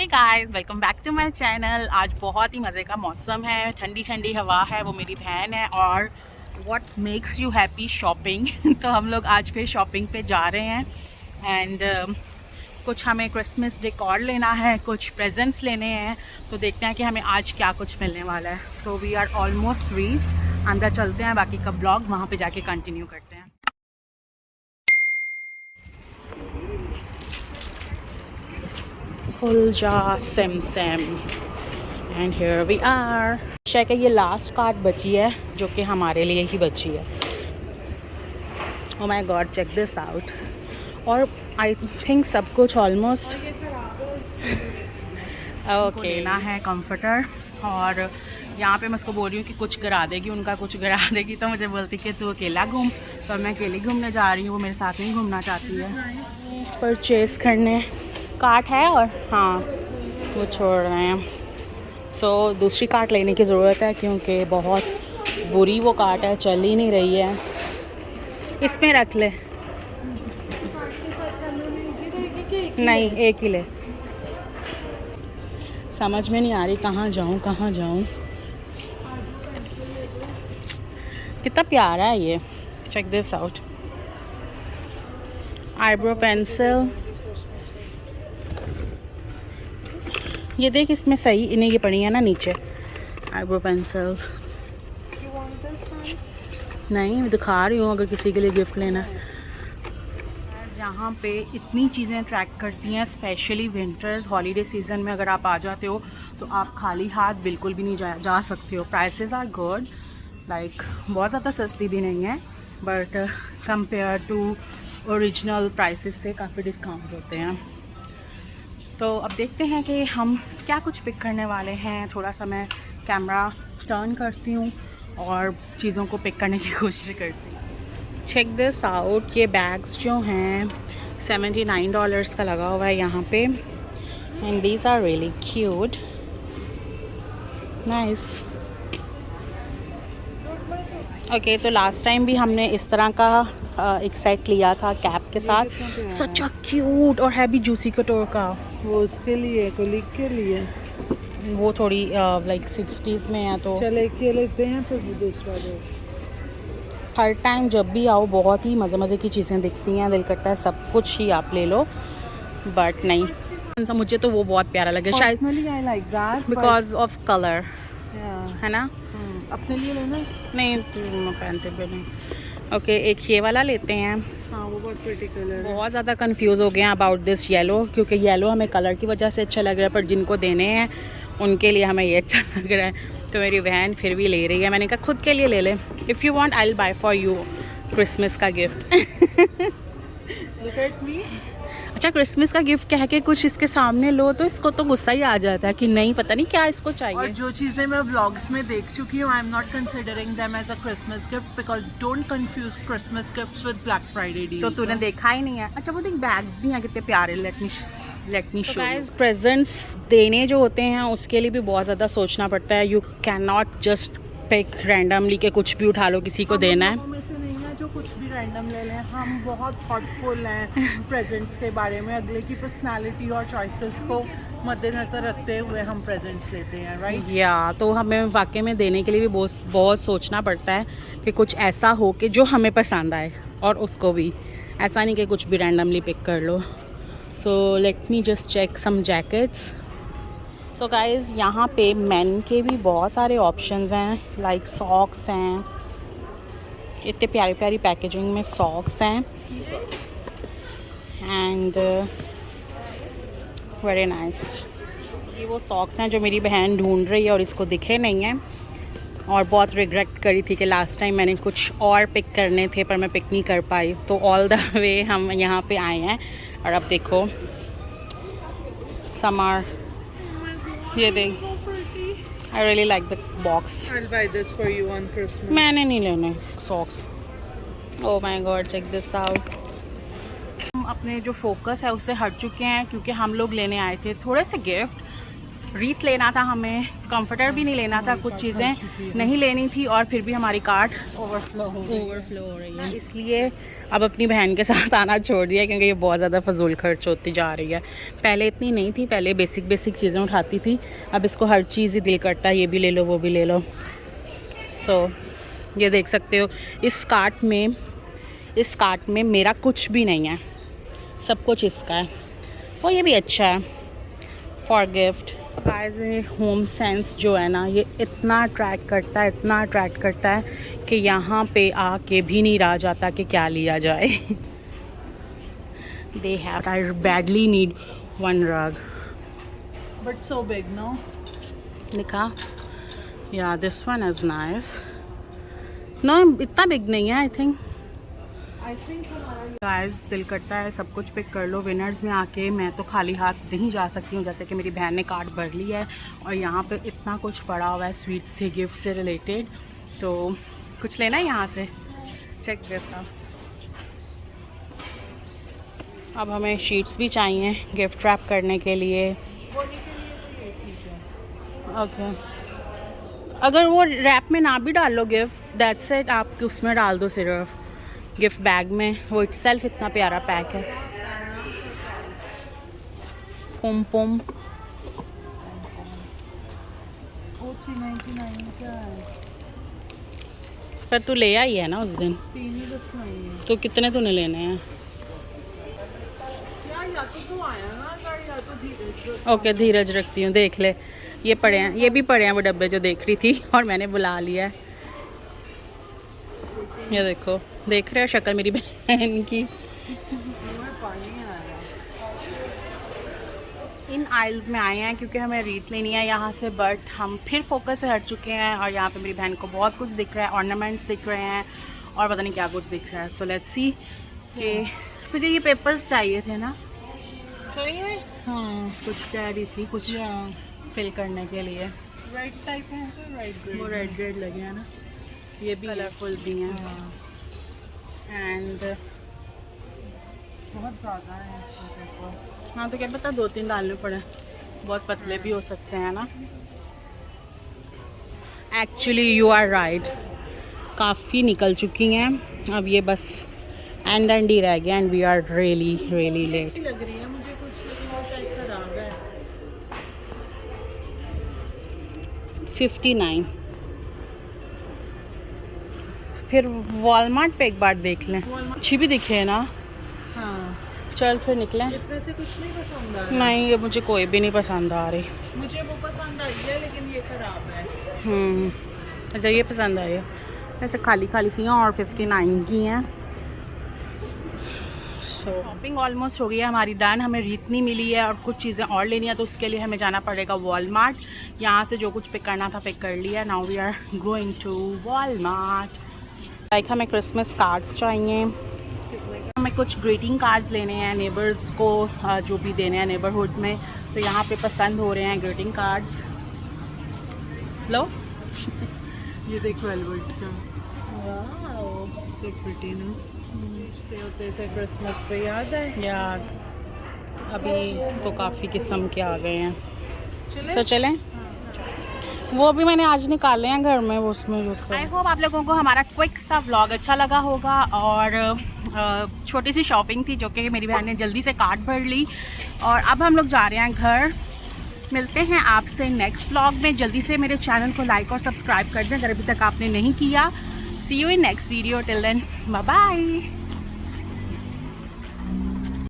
Hey guys, welcome back to my channel. आज बहुत ही मज़े का मौसम है, ठंडी ठंडी हवा है, वो मेरी बहन है। और what makes you happy? Shopping. तो हम लोग आज फिर शॉपिंग पे जा रहे हैं एंड कुछ हमें क्रिसमस डेकोर लेना है, कुछ प्रेजेंट्स लेने हैं। तो देखते हैं कि हमें आज क्या कुछ मिलने वाला है। तो वी आर ऑलमोस्ट रीच्ड। अंदर चलते हैं, बाकी का ब्लॉग वहाँ पे जाके कंटिन्यू करते हैं। खुलजा सेम एंड हियर वी आर। शायद ये लास्ट कार्ड बची है जो कि हमारे लिए ही बची है। Oh my god, check this out. और आई थिंक सब कुछ ऑलमोस्ट ओके ना है। कंफर्टर। और यहाँ पे मैं उसको बोल रही हूँ कि कुछ गिरा देगी, उनका कुछ गिरा देगी। तो मुझे बोलती कि तू अकेला घूम। तो मैं अकेली घूमने जा रही हूँ, वो मेरे साथ नहीं घूमना चाहती है। परचेज़ करने कार्ट है और हाँ वो छोड़ रहे हैं। सो दूसरी कार्ट लेने की ज़रूरत है क्योंकि बहुत बुरी वो कार्ट है, चल ही नहीं रही है। इसमें रख ले। नहीं, एक ही ले। समझ में नहीं आ रही कहाँ जाऊँ। कितना प्यारा है ये। Check this out. Eyebrow pencil. ये देख, इसमें सही इन्हें ये पड़ी है ना नीचे आईब्रो पेंसिल्स। नहीं, दिखा रही हूँ अगर किसी के लिए गिफ्ट लेना है। यहाँ पे इतनी चीज़ें ट्रैक करती हैं, स्पेशली विंटर्स हॉलीडे सीज़न में अगर आप आ जाते हो तो आप खाली हाथ बिल्कुल भी नहीं जा सकते हो। प्राइसेस आर गुड, लाइक बहुत ज़्यादा सस्ती भी नहीं है, but compare to original prices से काफ़ी डिस्काउंट होते हैं। तो अब देखते हैं कि हम क्या कुछ पिक करने वाले हैं। थोड़ा सा मैं कैमरा टर्न करती हूँ और चीज़ों को पिक करने की कोशिश करती हूँ। Check this out. ये बैग्स जो हैं $79 का लगा हुआ है यहाँ पे and these are really cute, nice. Okay, तो लास्ट टाइम भी हमने इस तरह का एक सेट लिया था कैप के साथ। सच अ क्यूट और हैवी जूसी कटोर का। वो उसके लिए, कोलिक के लिए। वो थोड़ी लाइक 60s में है तो चल एक ये लेते हैं फिर दूसरा दो। हर टाइम जब भी आओ बहुत ही मज़े की चीज़ें दिखती हैं, दिल करता है सब कुछ ही आप ले लो, बट नहीं, मुझे तो वो बहुत प्यारा लगे शायद I like that because of colour, है ना। अपने लिए लेना। नहीं, मैं पहनते भी नहीं। ओके, एक ये वाला लेते हैं। हाँ, वो बहुत प्रिटी कलर है। बहुत ज़्यादा कंफ्यूज हो गए हैं अबाउट दिस येलो, क्योंकि येलो हमें कलर की वजह से अच्छा लग रहा है, पर जिनको देने हैं उनके लिए हमें ये अच्छा लग रहा है। तो मेरी बहन फिर भी ले रही है। मैंने कहा खुद के लिए ले ले। If you want I will buy for you Christmas का गिफ्ट। Look at me. अच्छा, क्रिसमस का गिफ्ट कह के कुछ इसके सामने लो तो इसको तो गुस्सा ही आ जाता है कि नहीं, पता नहीं क्या इसको चाहिए। और जो चीज़ें मैं व्लॉग्स में देख चुकी हूँ, I am not considering them as a Christmas gift because don't confuse Christmas gifts with Black Friday deals. तो तूने देखा ही नहीं है। अच्छा, वो देख बैग्स भी हैं कितने प्यारे। Let me show. Guys, presents देने जो होते हैं उसके लिए भी बहुत ज़्यादा सोचना पड़ता है। You can not just pick randomly के कुछ भी उठा लो, किसी को देना है। में से नहीं है जो कुछ भी रैंडम ले लें। हम बहुत थॉटफुल हैं प्रेजेंट्स के बारे में, अगले की पर्सनालिटी और चॉइसेस को मद्देनज़र रखते हुए हम प्रेजेंट्स लेते हैं, राइट। या तो हमें वाकई में देने के लिए भी बहुत सोचना पड़ता है कि कुछ ऐसा हो कि जो हमें पसंद आए, और उसको भी ऐसा नहीं कि कुछ भी रैंडमली पिक कर लो। So let me just check some jackets. So guys, यहाँ पे मेन के भी बहुत सारे ऑप्शंस हैं, लाइक सॉक्स हैं। इतने प्यारी प्यारी पैकेजिंग में सॉक्स हैं एंड वेरी नाइस। ये वो सॉक्स हैं जो मेरी बहन ढूंढ रही है और इसको दिखे नहीं हैं, और बहुत रिग्रेट करी थी कि लास्ट टाइम मैंने कुछ और पिक करने थे पर मैं पिक नहीं कर पाई। तो ऑल द वे हम यहाँ पे आए हैं और अब देखो समर। ये देख, I really like the box. I'll buy this for you on Christmas. मैंने नहीं लेने socks. Oh my god, check this out. हम अपने जो फोकस है उससे हट चुके हैं क्योंकि हम लोग लेने आए थे थोड़े से गिफ्ट रीत लेना था हमें, कंफर्टर भी नहीं लेना था, कुछ चीज़ें नहीं लेनी थी और फिर भी हमारी कार्ट ओवरफ्लो हो रही है। इसलिए अब अपनी बहन के साथ आना छोड़ दिया क्योंकि ये बहुत ज़्यादा फजूल खर्च होती जा रही है। पहले इतनी नहीं थी, पहले बेसिक चीज़ें उठाती थी, अब इसको हर चीज़ ही दिल करता है, ये भी ले लो वो भी ले लो। सो ये देख सकते हो इस कार्ट में मेरा कुछ भी नहीं है, सब कुछ इसका है और ये भी अच्छा है for gift. Guys home sense जो है ना ये इतना अट्रैक्ट करता है कि यहाँ पे आके भी नहीं रहा जाता कि क्या लिया जाए। They have I badly need one rug but so big no लिखा या this one is nice. No इतना बिग नहीं है आई थिंक। गाइस दिल करता है सब कुछ पिक कर लो विनर्स में आके, मैं तो खाली हाथ नहीं जा सकती हूँ, जैसे कि मेरी बहन ने कार्ड भर ली है और यहाँ पे इतना कुछ पड़ा हुआ है स्वीट से गिफ्ट से रिलेटेड, तो कुछ लेना है यहाँ से। Check this out. अब हमें शीट्स भी चाहिए गिफ्ट रैप करने के लिए। ओके अगर वो रैप में ना भी डाल लो गिफ्ट, दैट्स इट, आप उसमें डाल दो सिर्फ गिफ्ट बैग में, वो इटसेल्फ इतना प्यारा पैक है। पोम पोम क्या है? पर तू ले आई है ना उस दिन, 3 ही बस नहीं है तो कितने तूने लेने हैं? यार, या तो आया ना या तो धीरज। ओके धीरज रखती हूँ, देख ले ये पड़े हैं, ये भी पड़े हैं वो डब्बे जो देख रही थी और मैंने बुला लिया है। ये देखो, देख रहे हो शक्ल मेरी बहन की। इन आइल्स में आए हैं क्योंकि हमें रीत लेनी है यहाँ से, बट हम फिर फोकस से हट चुके हैं और यहाँ पे मेरी बहन को बहुत कुछ दिख रहा है, ऑर्नामेंट्स दिख रहे हैं और पता नहीं क्या कुछ दिख रहा है। सो लेट्स सी कि तुझे ये पेपर्स चाहिए थे ना? चाहिए हाँ, कुछ कह रही थी कुछ फिल करने के लिए। राइट टाइप है तो राइट ग्रेड, वो रेड ग्रेड लगे हैं ना, ये भी कलरफुल भी हैं एंड बहुत ज़्यादा है इसके ऊपर। हाँ तो क्या पता 2-3 डालने पड़े, बहुत पतले भी हो सकते हैं ना। एक्चुअली यू आर राइट, काफ़ी निकल चुकी हैं, अब ये बस एंड ही रह गया and we are really late. अच्छी लग रही है मुझे कुछ, लेकिन वो शायद खराब है। 59। फिर वॉलमार्ट पे एक बार देख लें, अच्छी भी दिखे है ना। हाँ चल फिर निकलें। इसमें से कुछ नहीं पसंद आ रहा। नहीं ये मुझे कोई भी नहीं पसंद आ रही। मुझे वो पसंद आई है लेकिन ये खराब है। अच्छा ये पसंद आई है, वैसे खाली सी हैं और 59 की हैं। शॉपिंग ऑलमोस्ट हो गई है हमारी डन, हमें रीत नहीं मिली है और कुछ चीज़ें और लेनी है तो उसके लिए हमें जाना पड़ेगा वॉलमार्ट। यहाँ से जो कुछ पिक करना था पिक कर लिया। Now we are going to Walmart. Like हमें क्रिसमस कार्ड्स चाहिए, हमें कुछ ग्रीटिंग कार्ड्स लेने हैं नेबर्स को, जो भी देने हैं नेबरहुड में, तो यहाँ पे पसंद हो रहे हैं ग्रीटिंग कार्ड्स। लो ये देखो वेलवेट का, सो प्रिटी ना। होते थे क्रिसमस पे, याद है यार? अभी तो काफ़ी किस्म के आ गए हैं। सो चलें? वो भी मैंने आज निकाले हैं घर में, वो उसमें यूज़ कर। आई होप आप लोगों को हमारा क्विक सा व्लॉग अच्छा लगा होगा और छोटी सी शॉपिंग थी जो कि मेरी बहन ने जल्दी से कार्ड भर ली और अब हम लोग जा रहे हैं घर। मिलते हैं आपसे नेक्स्ट व्लॉग में। जल्दी से मेरे चैनल को लाइक और सब्सक्राइब कर दें अगर अभी तक आपने नहीं किया। See you in next video, till then bye bye.